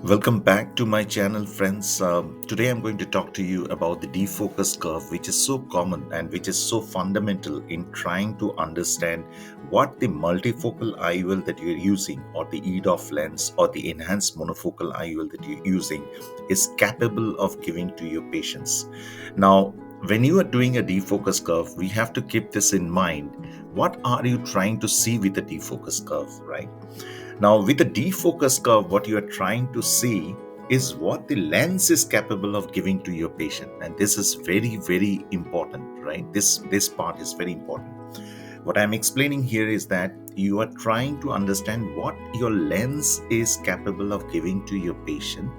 Welcome back to my channel, friends. Today I'm going to talk to you about the defocus curve, which is so common and which is so fundamental in trying to understand what the multifocal IOL that you're using, or the EDOF lens, or the enhanced monofocal IOL that you're using is capable of giving to your patients. Now, when you are doing a defocus curve, we have to keep this in mind. What are you trying to see with the defocus curve, right? Now, with the defocus curve, what you are trying to see is what the lens is capable of giving to your patient, and this is very, very important, right? This part is very important. What I'm explaining here is that you are trying to understand what your lens is capable of giving to your patient,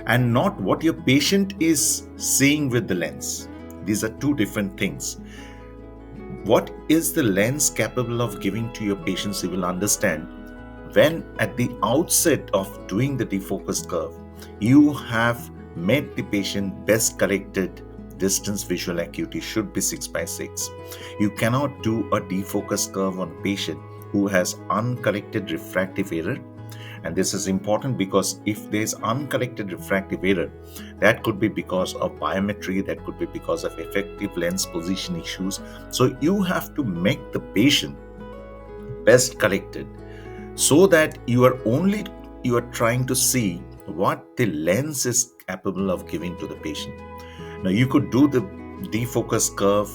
and not what your patient is seeing with the lens. These are two different things. What is the lens capable of giving to your patients, you will understand when at the outset of doing the defocus curve, you have made the patient best corrected distance visual acuity should be 6 by 6. You cannot do a defocus curve on a patient who has uncorrected refractive error. And this is important because if there's uncorrected refractive error, that could be because of biometry, that could be because of effective lens position issues. So you have to make the patient best corrected, so that you are trying to see what the lens is capable of giving to the patient. Now, you could do the defocus curve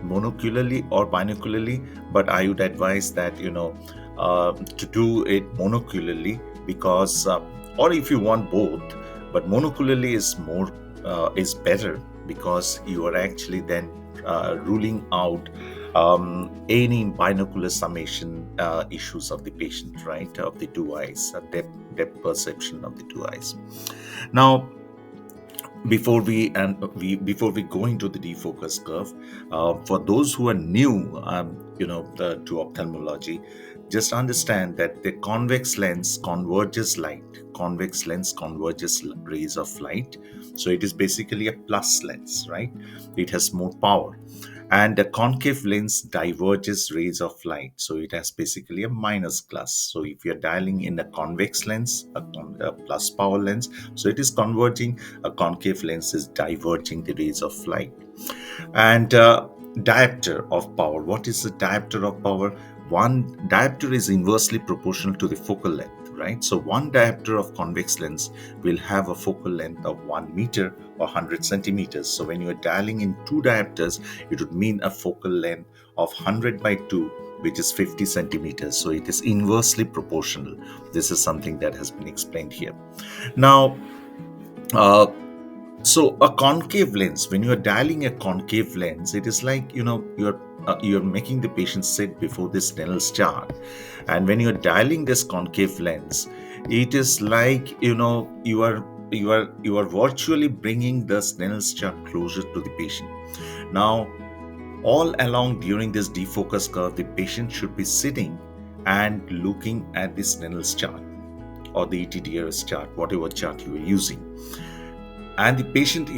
monocularly or binocularly, but I would advise that to do it monocularly, because or if you want both, but monocularly is better, because you are actually then ruling out any binocular summation issues of the patient, right? Of the two eyes, depth perception of the two eyes. Now, before we go into the defocus curve, for those who are new, to ophthalmology, just understand that the convex lens converges light. Convex lens converges rays of light, so it is basically a plus lens, right? It has more power. And the concave lens diverges rays of light, so it has basically a minus glass. So if you're dialing in a convex lens, a plus power lens, so it is converging. A concave lens is diverging the rays of light. And diopter of power. What is the diopter of power? One diopter is inversely proportional to the focal length, right? So one diopter of convex lens will have a focal length of 1 meter or 100 centimeters. So when you are dialing in two diopters, it would mean a focal length of 100 by 2, which is 50 centimeters. So it is inversely proportional. This is something that has been explained here. Now, so a concave lens, when you are dialing a concave lens, it is like you're making the patient sit before this Snell's chart, and when you're dialing this concave lens, it is like you are virtually bringing the Snell's chart closer to the patient. Now, all along during this defocus curve, the patient should be sitting and looking at the Snell's chart or the ETDRS chart, whatever chart you are using. And the patient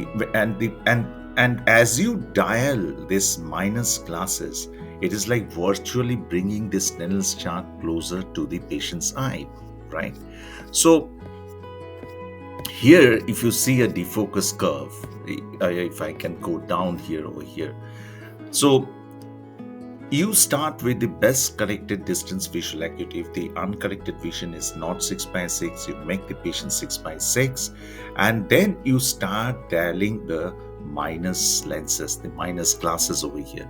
and as you dial this minus glasses, it is like virtually bringing this Snell's chart closer to the patient's eye, right? So here, if you see a defocus curve, if I can go down here over here, so you start with the best corrected distance visual acuity. If the uncorrected vision is not 6 by 6, you make the patient 6 by 6, and then you start dialing the minus lenses, the minus glasses over here.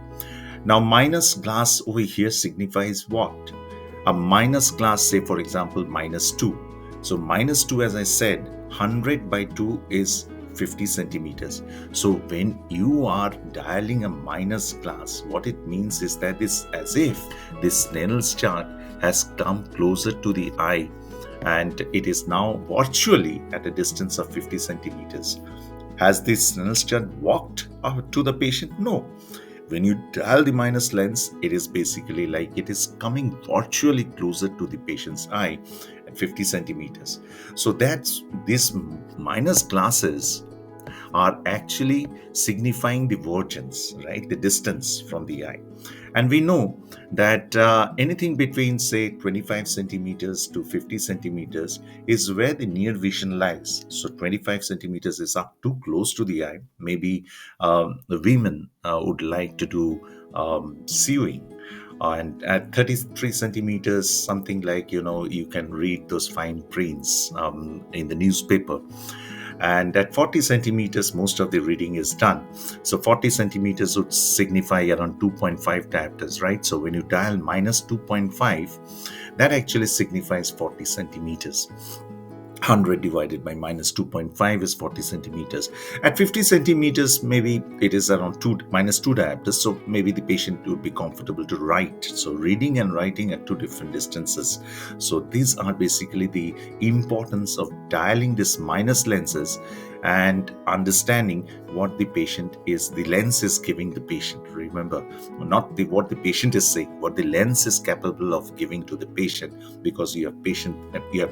Now, minus glass over here signifies what? A minus glass, say for example, minus 2. So minus 2, as I said, 100 by 2 is 50 centimeters. So when you are dialing a minus glass, what it means is that it's as if this Snell's chart has come closer to the eye, and it is now virtually at a distance of 50 centimeters. Has this Snell's chart walked to the patient? No. When you dial the minus lens, it is basically like it is coming virtually closer to the patient's eye at 50 centimeters. So that's this minus glasses are actually signifying the vergence, right? The distance from the eye. And we know that anything between, say, 25 centimeters to 50 centimeters is where the near vision lies. So 25 centimeters is up too close to the eye. Maybe the women would like to do sewing. And at 33 centimeters, something like, you can read those fine prints in the newspaper. And at 40 centimeters, most of the reading is done. So 40 centimeters would signify around 2.5 diopters, right? So when you dial minus 2.5, that actually signifies 40 centimeters. 100 divided by minus 2.5 is 40 centimeters. At 50 centimeters, maybe it is around minus 2 diopters. So maybe the patient would be comfortable to write. So reading and writing at two different distances. So these are basically the importance of dialing these minus lenses and understanding what the lens is giving the patient. Remember, not what the patient is saying, what the lens is capable of giving to the patient, because you have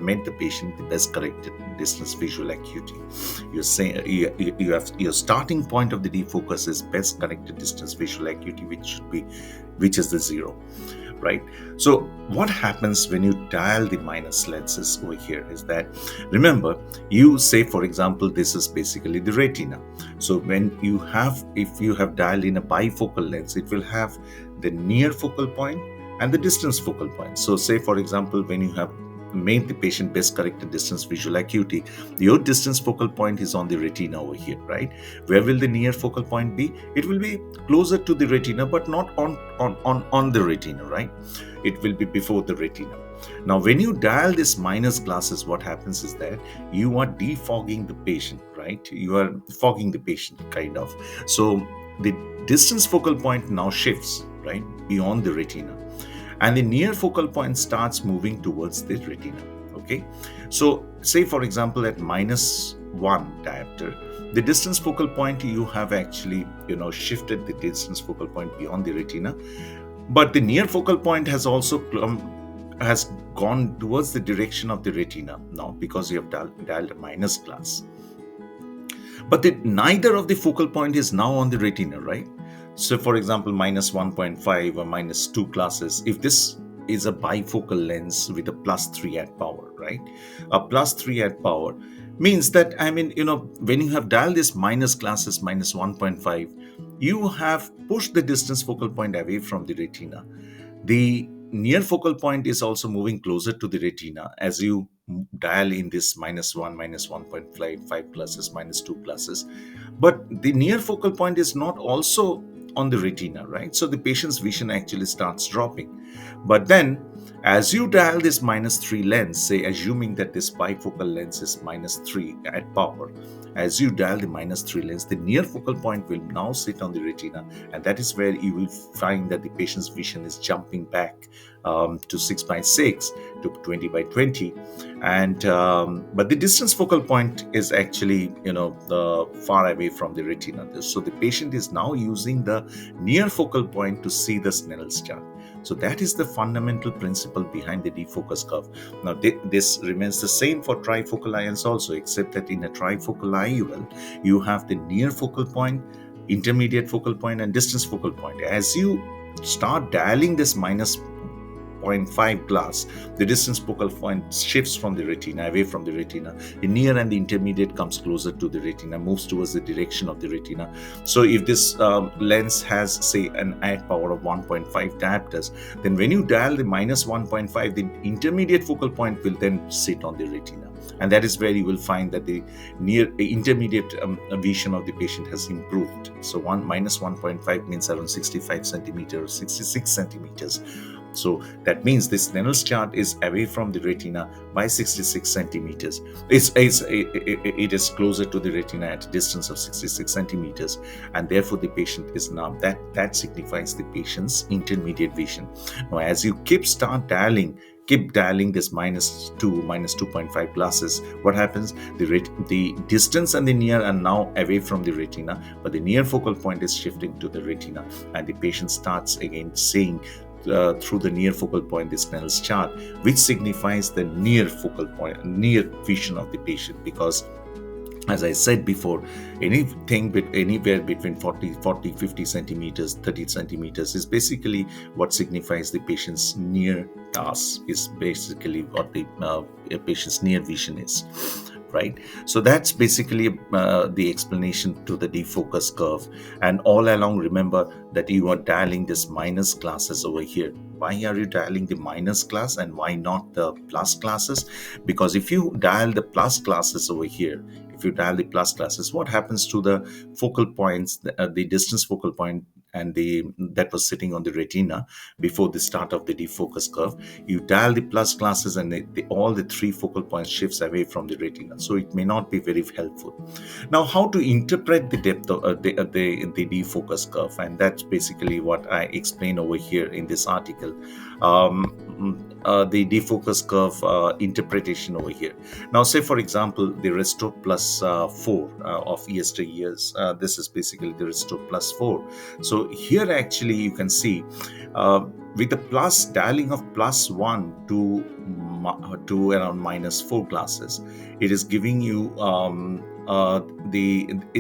made the patient the best corrected distance visual acuity. You're saying you have your starting point of the defocus is best corrected distance visual acuity, which is the 0. Right? So what happens when you dial the minus lenses over here is that, remember, you say, for example, this is basically the retina. So if you have dialed in a bifocal lens, it will have the near focal point and the distance focal point. So say, for example, when you have made the patient best corrected distance visual acuity, your distance focal point is on the retina over here, right? Where will the near focal point be? It will be closer to the retina, but not on the retina, right? It will be before the retina. Now, when you dial this minus glasses, what happens is that you are defogging the patient, right? You are fogging the patient, kind of. So the distance focal point now shifts, right, beyond the retina, and the near focal point starts moving towards the retina. Okay, so say, for example, at minus 1 diopter, the distance focal point, you have actually shifted the distance focal point beyond the retina, but the near focal point has also has gone towards the direction of the retina now, because you have dialed a minus glass. But neither of the focal point is now on the retina, right? So, for example, minus 1.5 or minus 2 classes, if this is a bifocal lens with a plus 3 at power, right? A plus 3 at power means that, when you have dialed this minus classes, minus 1.5, you have pushed the distance focal point away from the retina. The near focal point is also moving closer to the retina as you dial in this minus 1, minus 1.5 classes, minus 2 classes. But the near focal point is not also on the retina, right? So the patient's vision actually starts dropping. But then, as you dial this minus 3 lens, say assuming that this bifocal lens is minus 3 at power, as you dial the minus 3 lens, the near focal point will now sit on the retina, and that is where you will find that the patient's vision is jumping back to 6x6 to 20x20, and but the distance focal point is actually far away from the retina. So the patient is now using the near focal point to see the Snell's chart. So that is the fundamental principle behind the defocus curve. Now this remains the same for trifocal ions also, except that in a trifocal IOL you have the near focal point, intermediate focal point, and distance focal point. As you start dialing this minus 0.5 glass, the distance focal point shifts from the retina, away from the retina. The near and the intermediate comes closer to the retina, moves towards the direction of the retina. So if this lens has, say, an at power of 1.5 diopters, then when you dial the minus 1.5, the intermediate focal point will then sit on the retina. And that is where you will find that the intermediate vision of the patient has improved. So minus 1.5 means around 65 centimeters, 66 centimeters. So that means this Snell's chart is away from the retina by 66 centimeters. It is closer to the retina at a distance of 66 centimeters, and therefore the patient is now, that signifies the patient's intermediate vision. Now, as you keep dialing this minus 2, minus 2.5 glasses, what happens? The distance and the near are now away from the retina, but the near focal point is shifting to the retina, and the patient starts again seeing through the near focal point, the Snell's chart, which signifies the near focal point, near vision of the patient, because As I said before, anywhere between 50 centimeters, 30 centimeters is basically what signifies the patient's near task, is basically what the a patient's near vision is, right? So that's basically the explanation to the defocus curve. And all along, remember that you are dialing this minus classes over here. Why are you dialing the minus class and why not the plus classes? Because if you dial the plus classes over here, if you dial the plus classes, what happens to the focal points, the distance focal point and the that was sitting on the retina before the start of the defocus curve? You dial the plus classes and all the three focal points shifts away from the retina, so it may not be very helpful. Now, how to interpret the depth of the defocus curve, and that's basically what I explain over here in this article. The defocus curve interpretation over here. Now, say for example, the resto plus 4 of yesteryears. This is basically the resto plus 4. So here actually you can see with the plus dialing of plus 1 to around minus 4 classes, it is giving you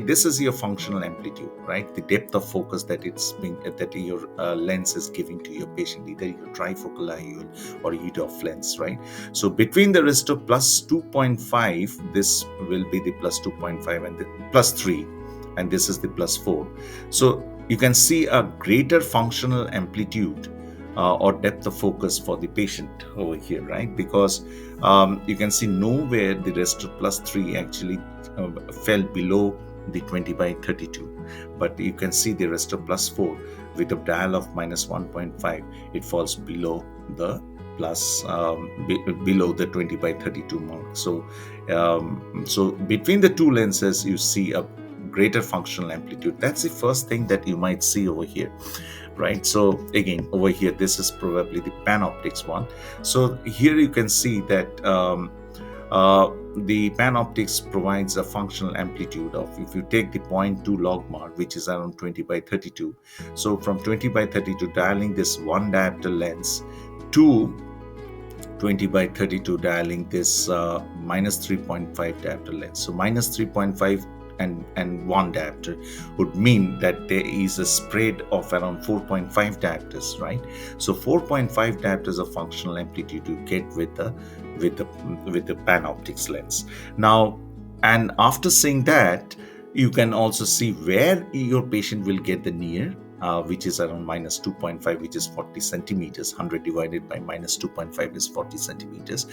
this is your functional amplitude, right? The depth of focus that your lens is giving to your patient, either your trifocal IOL or EDOF lens, right? So between the rest of plus 2.5, this will be the plus 2.5 and the plus 3, and this is the plus 4. So you can see a greater functional amplitude or depth of focus for the patient over here, right? Because you can see nowhere the rest of plus 3 actually fell below the 20 by 32, but you can see the rest of plus 4 with a dial of minus 1.5, it falls below the plus below the 20 by 32 mark. So between the two lenses you see a greater functional amplitude. That's the first thing that you might see over here, right? So again, over here, this is probably the Panoptix one. So here you can see that the Panoptix provides a functional amplitude of, if you take the 0.2 log mark, which is around 20 by 32. So from 20 by 32, dialing this one diopter lens to 20 by 32, dialing this minus 3.5 diopter lens. So minus 3.5 and 1 diopter would mean that there is a spread of around 4.5 diopters, right? So 4.5 diopters of functional amplitude you get with the Panoptix lens. Now, and after seeing that, you can also see where your patient will get the near, which is around minus 2.5, which is 40 centimeters. 100 divided by minus 2.5 is 40 centimeters.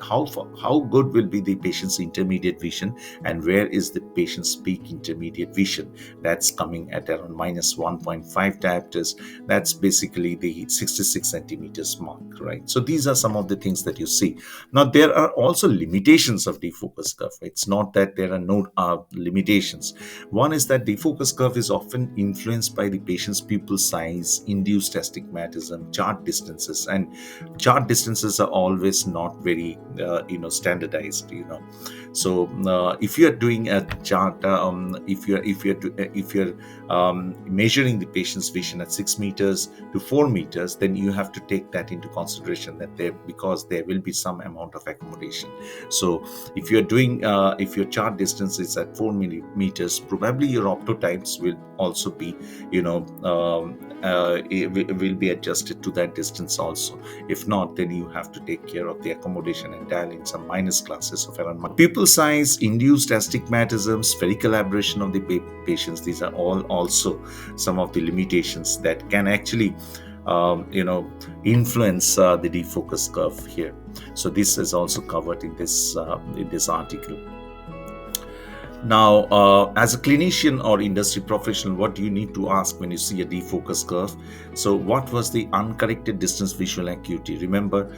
How good will be the patient's intermediate vision, and where is the patient's peak intermediate vision? That's coming at around minus 1.5 diopters. That's basically the 66 centimeters mark, right? So these are some of the things that you see. Now, there are also limitations of defocus curve. It's not that there are no limitations. One is that defocus curve is often influenced by the patient's pupil size, induced astigmatism, chart distances, and chart distances are always not very standardized. So if you are doing a chart, if you're measuring the patient's vision at 6 meters to 4 meters, then you have to take that into consideration, because there will be some amount of accommodation. So if you're doing if your chart distance is at 4 meters, probably your optotypes will also be will be adjusted to that distance also. If not, then you have to take care of the accommodation and dial in some minus classes of around pupil size, induced astigmatism, spherical aberration of the patients. These are all also some of the limitations that can actually influence the defocus curve here. So this is also covered in this article. Now, as a clinician or industry professional, what do you need to ask when you see a defocus curve? So what was the uncorrected distance visual acuity? Remember,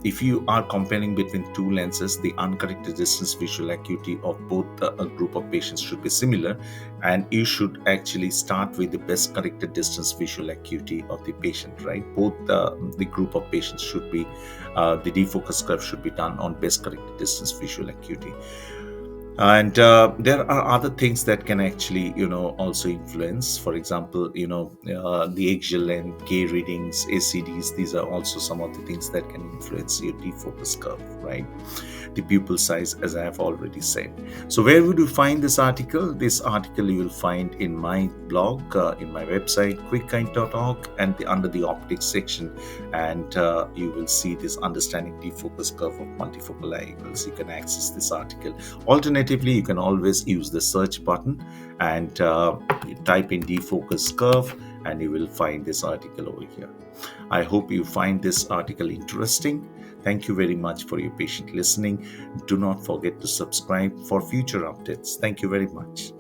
if you are comparing between two lenses, the uncorrected distance visual acuity of both a group of patients should be similar, and you should actually start with the best corrected distance visual acuity of the patient, right? Both the group of patients should be, the defocus curve should be done on best corrected distance visual acuity. And there are other things that can actually also influence. For example, the axial length, K readings, ACDs. These are also some of the things that can influence your defocus curve, right? The pupil size, as I have already said. So where would you find this article? This article you will find in my blog, in my website, quickkind.org, and under the optics section. And you will see this understanding defocus curve of multifocal IOLs. You can access this article. Alternatively, you can always use the search button and you type in defocus curve, and you will find this article over here. I hope you find this article interesting. Thank you very much for your patient listening. Do not forget to subscribe for future updates. Thank you very much.